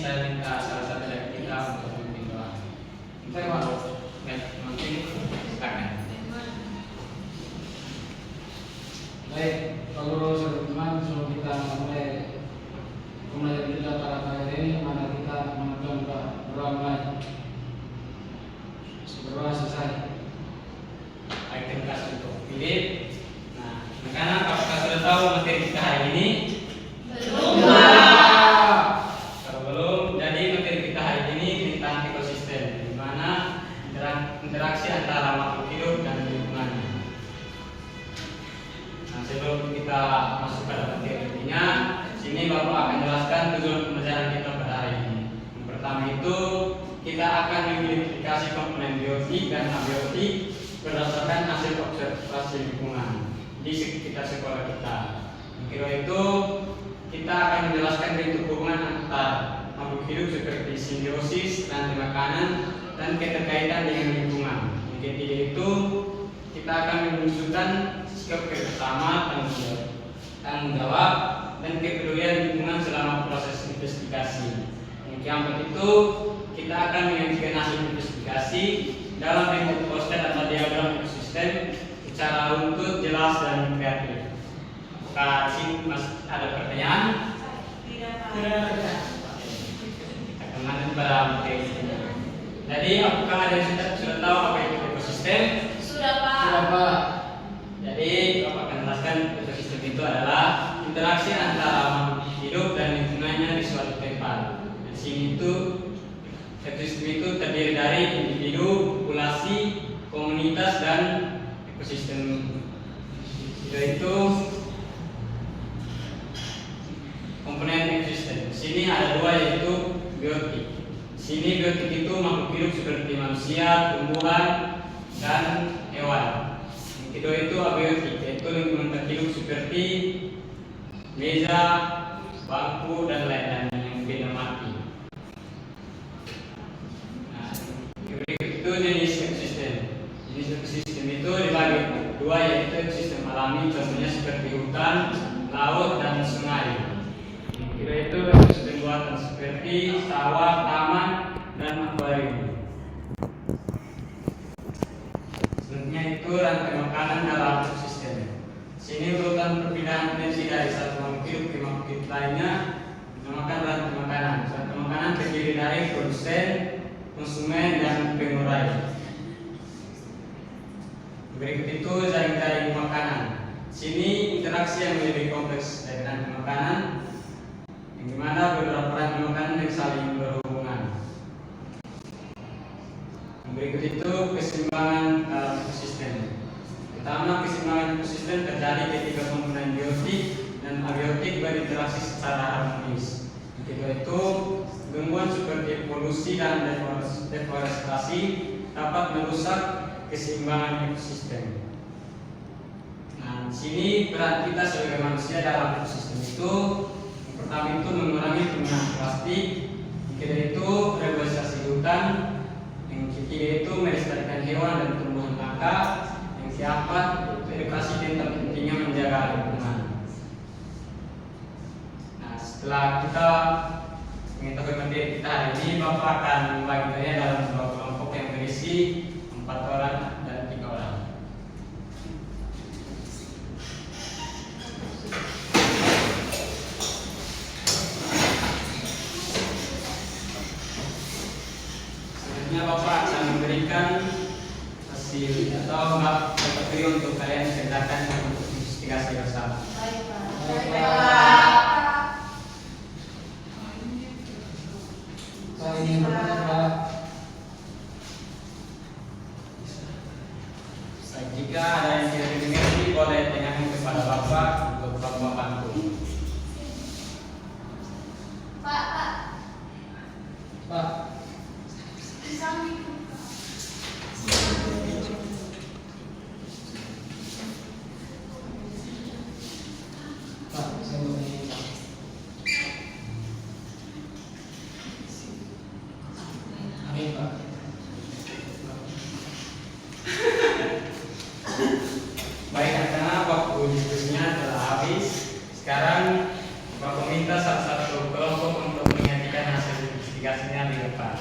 saya minta salah satu dari kita untuk memimpin doa. Saya mau mungkin silakan. Baik, kalau teman-teman sebelum kita mulai kita para kali ini, mana kita menonton berdoa mulai. Berdoa selesai. Baik, terima kasih untuk Philip. Nah, karena apakah sudah tahu materi kita hari ini? Belum. Kalau belum, jadi materi kita hari ini tentang ekosistem, di mana interaksi antara makhluk hidup dan lingkungannya. Nah, sebelum kita masuk pada materi intinya, sini Bapak akan jelaskan tujuan pembelajaran kita pada hari ini. Yang pertama itu kita akan mengidentifikasi komponen biotik dan abiotik berdasarkan hasil observasi lingkungan di sekitar sekolah kita. Yang kedua itu kita akan menjelaskan bentuk hubungan antar makhluk hidup seperti simbiosis, rantai makanan, dan keterkaitan dengan lingkungan. Yang ketiga itu kita akan menunjukkan sikap kerjasama, tanggung jawab, dan kepedulian lingkungan selama proses investigasi. Yang keempat itu kita akan menyajikan hasil investigasi dalam bentuk poster atau diagram ekosistem secara runtut, jelas, dan kreatif. Apakah sini ada pertanyaan? Tidak. Kita akan lanjut pada materi ini. Jadi, apakah ada yang sudah tahu apa itu ekosistem? Sudah, Pak. Sudah, Pak. Jadi, Bapak akan jelaskan ekosistem itu adalah interaksi antara makhluk hidup dan lingkungannya di suatu tempat. Di sini itu ekosistem itu terdiri dari individu, populasi, komunitas, dan ekosistem. Yaitu komponen ekosistem. Di sini ada dua, yaitu biotik. Di sini biotik itu makhluk hidup seperti manusia, tumbuhan, dan hewan. Yang kedua itu abiotik, yaitu lingkungan terhidup seperti meja, bangku, dan lain-lain yang benda mati. Nah, berikut itu jenis ekosistem. Jenis ekosistem itu dibagi dua, yaitu ekosistem alami, contohnya seperti hutan, laut, dan sungai. Yang kedua itu ekosistem buatan seperti sawah, taman, dan akuarium. Selanjutnya itu rantai makanan dalam ekosistem. Sini urutan perpindahan energi dari satu makhluk hidup ke makhluk hidup lainnya dinamakan rantai makanan. Rantai makanan terdiri dari produsen, konsumen, dan pengurai. Berikut itu jaring-jaring makanan. Sini interaksi yang lebih kompleks dari rantai makanan, yang dimana beberapa rantai makanan yang saling berhubungan. Berikut itu keseimbangan dalam ekosistem. Pertama, keseimbangan ekosistem terjadi ketika komponen biotik dan abiotik berinteraksi secara harmonis. Yang kedua itu gangguan seperti polusi dan deforestasi dapat merusak keseimbangan ekosistem. Nah, sini peran kita sebagai manusia dalam ekosistem itu, yang pertama itu mengurangi penggunaan plastik, yang kedua itu reboisasi hutan, yang ketiga itu melestarikan hewan dan tumbuhan langka, yang keempat edukasi tentang pentingnya menjaga lingkungan. Nah, setelah kita mengetahui materi kita hari ini, Bapak akan membaginya dalam dua kelompok yang berisi 4 orang dan 3 orang. Selanjutnya Bapak akan memberikan hasil atau materi untuk kalian kerjakan untuk investigasi bersama. Baik, Pak. Baik, Pak. Saya ingin bertanya, Pak. Jika ada yang tidak dimengerti, boleh tanyakan kepada Bapak untuk Bapak bantu. Pak. Pak. Di samping. Pak, saya mau tanya, Pak. Amin, Pak. Baik, karena waktu diskusinya telah habis, sekarang Bapak minta salah satu kelompok untuk menyajikan hasil depan.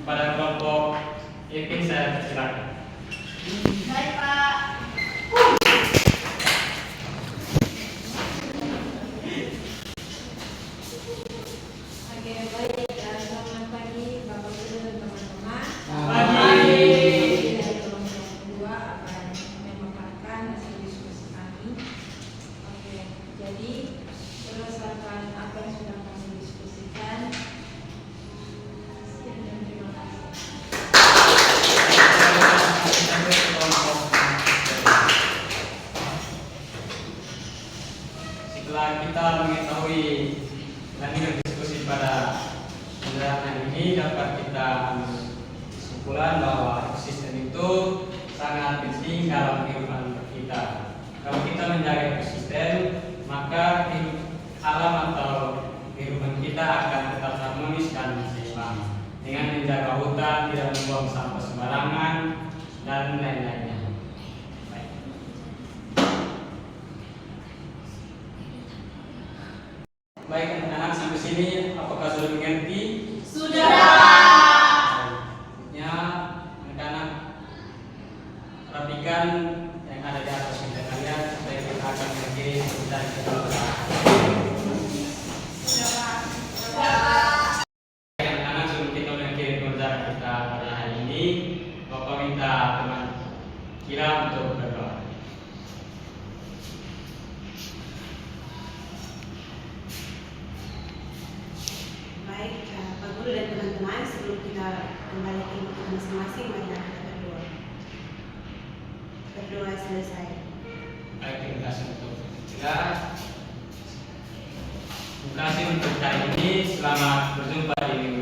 Pada kelompok Ipin saya silakan. Baik, Pak. Oke, baik. Selamat pagi, Bapak Guru dan teman-teman. Pagi. Dari kelompok kedua akan memaparkan hasil diskusi kami. Oke, jadi berdasarkan apa yang sudah kami diskusikan, sekian dan terima kasih. Setelah kita mengetahui lanjut diskusi pada penjelasan ini, dapat kita ambil kesimpulan bahwa ekosistem itu sangat penting dalam kehidupan kita. Kalau kita menjaga ekosistem, maka alam atau kehidupan kita akan tetap harmonis dan seimbang. Dengan menjaga hutan, tidak membuang sampah sembarangan, dan lain-lainnya. Baik. Baik anak-anak, sampai sini apakah sudah mengerti? Sudah, Pak. Ya, anak-anak perhatikan yang ada di atas meja kalian supaya kita akan mengakhiri pembelajaran kita. Sudah, Pak. Sudah. Anak-anak, sebelum kita mengakhiri pembelajaran kita pada hari ini, Bapak minta teman Kira untuk berdoa. Baik, Pak Guru dan teman-teman, sebelum kita kembali ke rumah kita masing-masing, mari kita berdoa. Berdoa selesai. Baik, terima kasih untuk Kira. Terima kasih untuk hari ini. Selamat berjumpa di minggu